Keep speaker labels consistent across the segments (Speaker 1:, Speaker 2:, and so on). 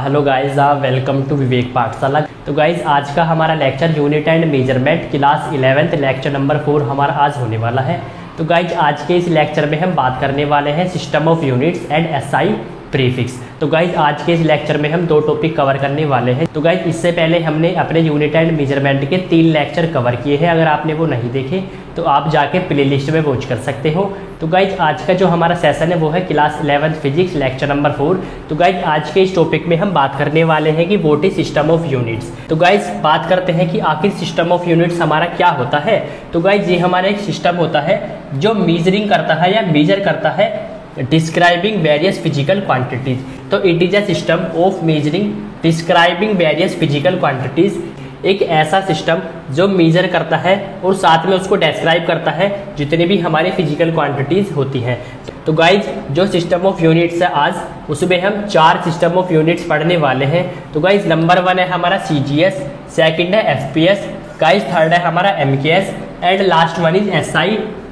Speaker 1: Hello guys, welcome to विवेक पाठशाला। तो guys आज का हमारा lecture unit and measurement class 11th lecture number 4 हमारा आज होने वाला है। तो गाइस आज के इस लेक्चर में हम बात करने वाले हैं system of units and SI prefix. तो गाइस आज के इस लेक्चर में हम दो टॉपिक कवर करने वाले हैं। तो गाइस इससे पहले हमने अपने यूनिट एंड मेजरमेंट के 3 लेक्चर कवर किए हैं। अगर आपने वो नहीं देखे तो आप जाके प्लेलिस्ट में वॉच कर सकते हो। तो गाइज आज का जो हमारा सेशन है वो है class 11th physics lecture number 4। तो गाइज आज के इस टॉपिक में हम बात करने वाले हैं कि what is system of units. तो गाइज बात करते हैं कि आखिर सिस्टम ऑफ यूनिट्स हमारा क्या होता है। तो गाइज ये हमारा एक सिस्टम होता है जो मीजरिंग करता है या मेजर करता है डिस्क्राइबिंग वेरियस फिजिकल क्वांटिटीज। तो it is a system of measuring describing various physical quantities. एक ऐसा सिस्टम जो मेजर करता है और साथ में उसको डिस्क्राइब करता है जितने भी हमारे फिजिकल क्वांटिटीज होती हैं। तो गाइज जो सिस्टम ऑफ यूनिट्स है आज उसमें हम 4 सिस्टम ऑफ यूनिट्स पढ़ने वाले हैं। तो गाइज नंबर 1 है हमारा CGS, सेकंड है FPS, गाइज थर्ड है हमारा MKS and last one is SI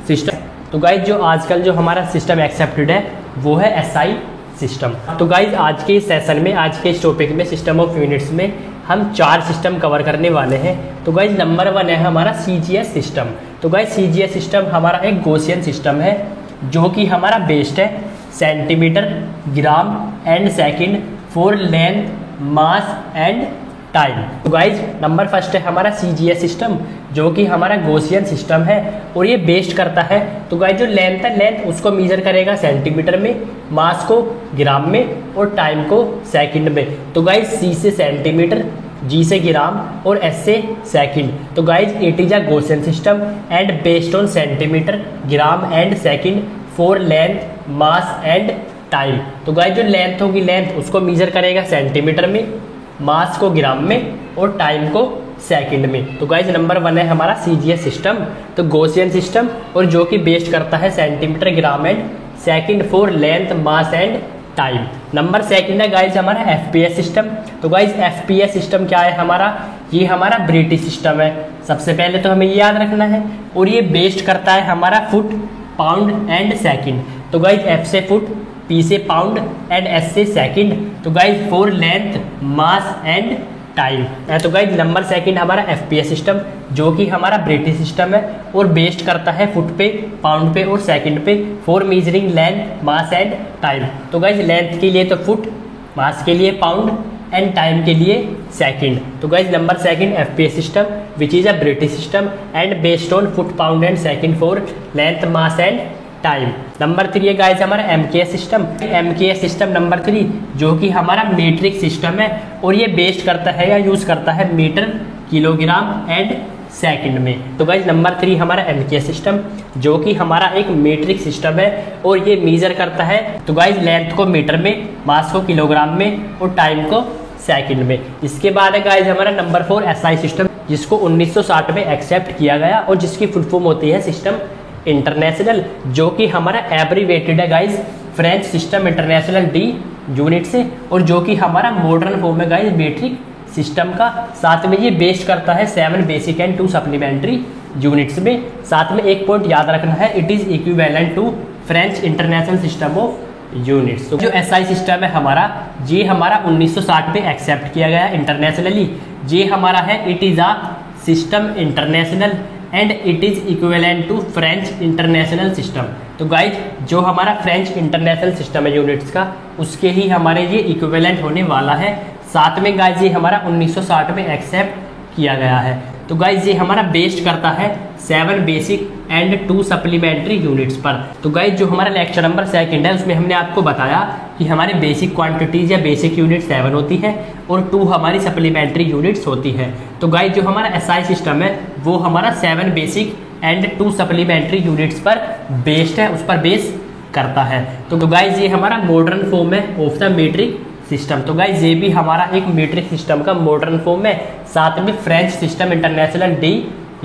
Speaker 1: system. तो गाइज जो आजकल जो हमारा सिस्टम एक्सेप्टेड है वो है SI सिस्टम। तो गाइज आज के इस सेशन में आज के इस टॉपिक में सिस्टम ऑफ यूनिट्स में हम 4 सिस्टम कवर करने वाले हैं। तो गाइज नंबर 1 है हमारा CGS सिस्टम। तो गाइज CGS सिस्टम हमारा एक गॉसियन सिस्टम है जो कि हमारा बेस्ड है centimetre, gram and second for length, mass and time. तो गाइज नंबर 1 है हमारा CGS सिस्टम जो कि हमारा गॉसियन सिस्टम है और ये बेस्ड करता है। तो गाइज जो लेंथ है लेंथ उसको मेजर करेगा सेंटीमीटर में, मास को ग्राम में और टाइम को सेकंड में। तो गाइज C से सेंटीमीटर, G से ग्राम और S से सेकंड। तो guys it is a Gaussian system and based on centimetre, gram and second for length, mass and time. तो गाइज जो लेंथ होगी लेंथ उसको मेजर करेगा सेंटीमीटर में, मास को ग्राम में और टाइम को सेकंड में। तो गाइज नंबर 1 है हमारा CGS सिस्टम, तो गॉसियन सिस्टम और जो कि बेस्ड करता है centimetre, gram and second for length, mass and time. Number 2 है गाइज हमारा FPS सिस्टम। तो गाइज FPS सिस्टम क्या है हमारा, ये हमारा ब्रिटिश सिस्टम है। सबसे पहले तो हमें ये याद रखना है और ये बेस्ड करता है हमारा फुट, पाउंड एंड सेकंड। तो गाइज F से फुट, P से पाउंड एंड S से सेकंड। तो guys for length, mass and time. तो गाइज नंबर 2 हमारा FPS सिस्टम जो कि हमारा ब्रिटिश सिस्टम है और बेस्ड करता है फुट पे, पाउंड पे और सेकंड पे for measuring length, mass and time. तो गाइज लेंथ के लिए तो फुट, मास के लिए पाउंड एंड टाइम के लिए सेकंड। तो guys number 2 FPS system which is a British system and based on foot, pound and second for length, mass and time. Number 3 है गाइज हमारा MKS system. MKS system number 3 जो कि हमारा metric system है और ये based करता है या यूज करता है मीटर, किलोग्राम एंड सेकंड में। तो गाइज नंबर 3 हमारा MKS सिस्टम जो कि हमारा एक मीट्रिक सिस्टम है और ये मेजर करता है तो गाइज लेंथ को मीटर में, मास को किलोग्राम में और टाइम को सेकंड में। इसके बाद है गाइज हमारा नंबर 4 SI सिस्टम जिसको 1960 में एक्सेप्ट किया गया और जिसकी फुल फॉर्म होती है सिस्टम इंटरनेशनल जो कि हमारा एब्रीवेटेड है guys French system international D unit से और जो कि हमारा मॉडर्न फॉर्म है गाइज मीट्रिक सिस्टम का। साथ में ये बेस्ड करता है 7 बेसिक एंड 2 सप्लीमेंट्री यूनिट्स में। साथ में एक पॉइंट याद रखना है, it is equivalent to French international system of units. तो जो SI सिस्टम है हमारा ये हमारा 1960 में एक्सेप्ट किया गया इंटरनेशनली। ये हमारा है it is a system international and it is equivalent to French international system. तो गाइज जो हमारा फ्रेंच इंटरनेशनल सिस्टम है यूनिट्स का उसके ही हमारे ये इक्विवेलेंट होने वाला है। साथ में गाइज ये हमारा 1960 में एक्सेप्ट किया गया है। तो गाइज ये हमारा बेस्ड करता है 7 बेसिक एंड 2 सप्लीमेंट्री यूनिट्स पर। तो गाइज जो हमारा लेक्चर नंबर 2 है उसमें हमने आपको बताया कि हमारी बेसिक क्वांटिटीज या बेसिक यूनिट 7 होती है और 2 हमारी सप्लीमेंट्री यूनिट्स होती है। तो गाइज जो हमारा SI सिस्टम है वो हमारा 7 बेसिक एंड 2 सप्लीमेंट्री यूनिट्स पर बेस्ड है, उस पर बेस करता है। तो गाइज ये हमारा मॉडर्न फॉर्म है ऑफ द मीट्रिक सिस्टम। तो गाइज ये भी हमारा एक मीट्रिक सिस्टम का मॉडर्न फॉर्म है। साथ में French system international D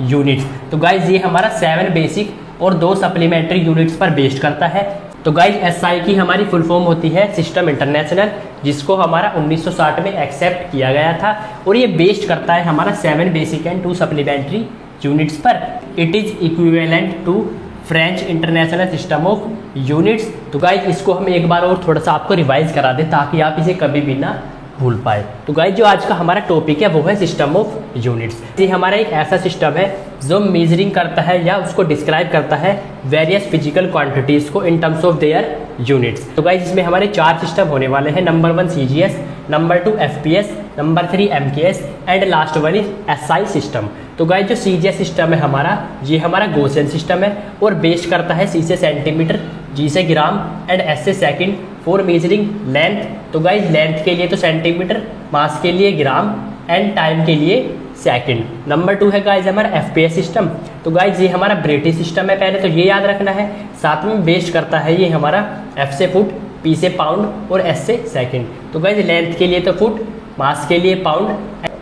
Speaker 1: units. तो गाइज ये हमारा 7 बेसिक और 2 सप्लीमेंट्री यूनिट्स पर बेस्ड करता है। तो गाइज SI की हमारी फुल फॉर्म होती है सिस्टम इंटरनेशनल जिसको हमारा 1960 में एक्सेप्ट किया गया था और ये बेस्ड करता है हमारा 7 बेसिक एंड 2 सप्लीमेंट्री यूनिट्स पर। It is equivalent to French international system of units. तो गाइज इसको हम एक बार और थोड़ा सा आपको रिवाइज करा दें ताकि आप इसे कभी भी ना भूल पाए। तो गाइज जो आज का हमारा टॉपिक है वो है सिस्टम ऑफ यूनिट्स। ये हमारा एक ऐसा सिस्टम है जो मेजरिंग करता है या उसको डिस्क्राइब करता है वेरियस फिजिकल क्वांटिटीज को in terms of their units. तो गाइज इसमें हमारे 4 सिस्टम होने वाले हैं। Number 1 CGS, number 2 FPS, number 3 MKS and last one is SI system. तो गाइज जो CGS सिस्टम है हमारा, ये हमारा गॉसियन सिस्टम है और बेस्ड करता है C से सेंटीमीटर, G से ग्राम एंड S से सेकंड फॉर मेजरिंग लेंथ। तो गाइज लेंथ के लिए तो सेंटीमीटर, मास के लिए ग्राम एंड टाइम के लिए सेकंड। नंबर 2 है गाइज हमारा FPS सिस्टम। तो गाइज ये हमारा ब्रिटिश सिस्टम है, पहले तो ये याद रखना है। साथ में बेस्ड करता है ये हमारा F से फुट, P से पाउंड और S से सेकंड। तो गाइज लेंथ के लिए तो फुट, मास के लिए पाउंड,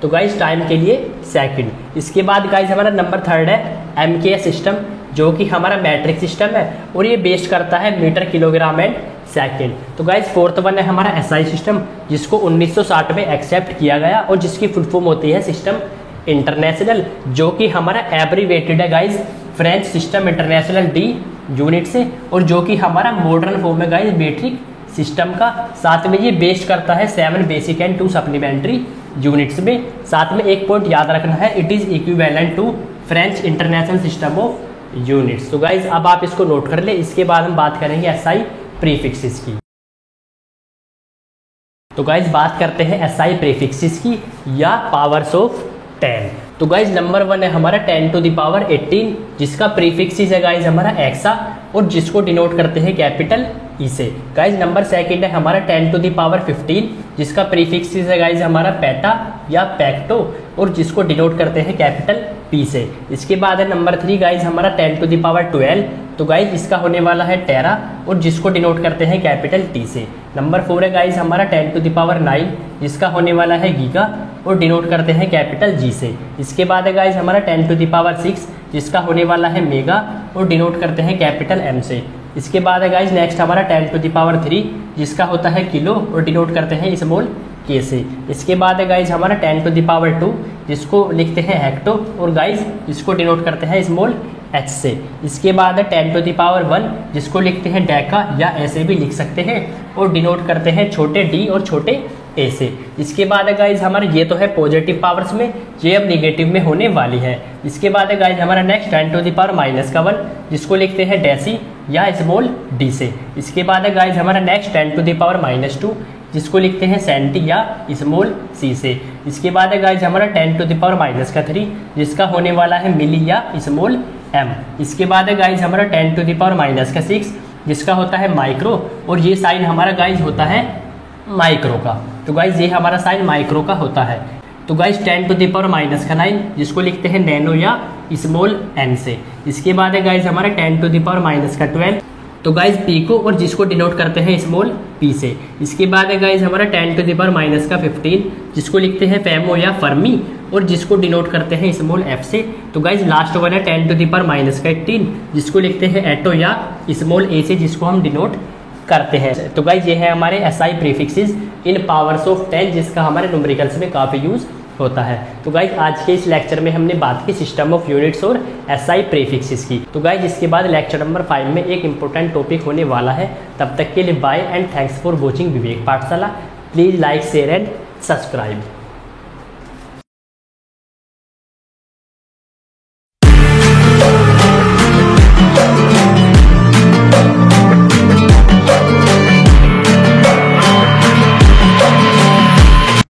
Speaker 1: तो गाइज टाइम के लिए सेकंड। इसके बाद गाइज हमारा नंबर 3 है MKS सिस्टम, जो कि हमारा मैट्रिक सिस्टम है और ये बेस्ड करता है मीटर, किलोग्राम एंड सेकंड। तो गाइज 4th वन है हमारा SI सिस्टम, जिसको 1960 में एक्सेप्ट किया गया और जिसकी फुल फॉर्म होती है सिस्टम इंटरनेशनल, जो कि हमारा एब्रीवेटेड है guys French system international D unit से, और जो कि हमारा मॉडर्न फॉर्म है गाइज मीट्रिक सिस्टम का। साथ में ये बेस्ड करता है 7 बेसिक एंड 2 सप्लीमेंट्री यूनिट्स में। साथ में एक पॉइंट याद रखना है, it is equivalent to French international system of units. तो गाइज अब आप इसको नोट कर ले। इसके बाद हम बात करेंगे SI प्रीफिक्सेस की। तो गाइज बात करते हैं SI प्रीफिक्सेस की या पावर्स ऑफ 10। तो गाइज नंबर 1 है हमारा 10 to the power 18, जिसका प्रीफिक्सेस है गाइज हमारा एक्सा और जिसको डिनोट करते हैं कैपिटल ई से। गाइज नंबर 2 है हमारा 10 to the power 15, जिसका प्रीफिक्सेस है गाइज हमारा पेटा या पैक्टो और जिसको डिनोट करते हैं कैपिटल पी से। इसके बाद है नंबर 3 गाइज हमारा 10 to the power 12। तो गाइज इसका होने वाला है टेरा और जिसको डिनोट करते हैं कैपिटल टी से। नंबर 4 है गाइज हमारा 10 to the power 9, जिसका होने वाला है गीगा और डिनोट करते हैं कैपिटल जी से। इसके बाद है गाइज हमारा 10 to the power 6, जिसका होने वाला है मेगा और डिनोट करते हैं कैपिटल एम से। इसके बाद है गाइज नेक्स्ट हमारा 10 to the power 3, जिसका होता है किलो और डिनोट करते हैं स्मॉल के से। इसके बाद है गाइज हमारा 10 to the power 2, जिसको लिखते हैं हेक्टो और गाइज इसको डिनोट करते हैं स्मॉल एच से। इसके बाद है 10 to the power 1, जिसको लिखते हैं डेका या ऐसे भी लिख सकते हैं और डिनोट करते हैं छोटे डी और छोटे ए से। इसके बाद है गाइज हमारा, ये तो है पॉजिटिव पावर्स में, ये अब निगेटिव में होने वाली है। इसके बाद है गाइज हमारा नेक्स्ट 10 to the power -1, जिसको लिखते हैं डेसी या स्मॉल डी से। इसके बाद है गाइज हमारा नेक्स्ट 10 to the power -2, जिसको लिखते हैं सेंटी या स्मॉल सी से। इसके बाद है गाइज हमारा 10 to the power -3, जिसका होने वाला है मिली या स्मॉल एम। इसके बाद है गाइज हमारा 10 to the power -6, जिसका होता है माइक्रो और ये साइन हमारा गाइज होता है माइक्रो का। तो गाइज ये हमारा साइन माइक्रो का होता है। तो गाइज 10 to the power -9, जिसको लिखते हैं नैनो या स्मॉल एन से। इसके बाद है गाइज हमारा 10 to the power -12, तो गाइज पीको और जिसको डिनोट करते हैं स्मॉल पी से। इसके बाद है गाइज हमारा 10 to the power -15, जिसको लिखते हैं फेमो या फर्मी और जिसको डिनोट करते हैं स्मॉल एफ से। तो गाइज लास्ट वन है 10 to the power -18, जिसको लिखते हैं एटो या स्मॉल ए से, जिसको हम डिनोट करते हैं। तो गाइज ये है हमारे SI prefixes in powers of 10, जिसका हमारे न्यूमेरिकल्स में काफ़ी यूज़ होता है। तो गाइज आज के इस लेक्चर में हमने बात की सिस्टम ऑफ यूनिट्स और SI प्रीफिक्सेस की। तो गाइज इसके बाद लेक्चर नंबर 5 में एक इंपॉर्टेंट टॉपिक होने वाला है। तब तक के लिए bye and thanks for watching Vivek Pathshala. Please like, share and subscribe.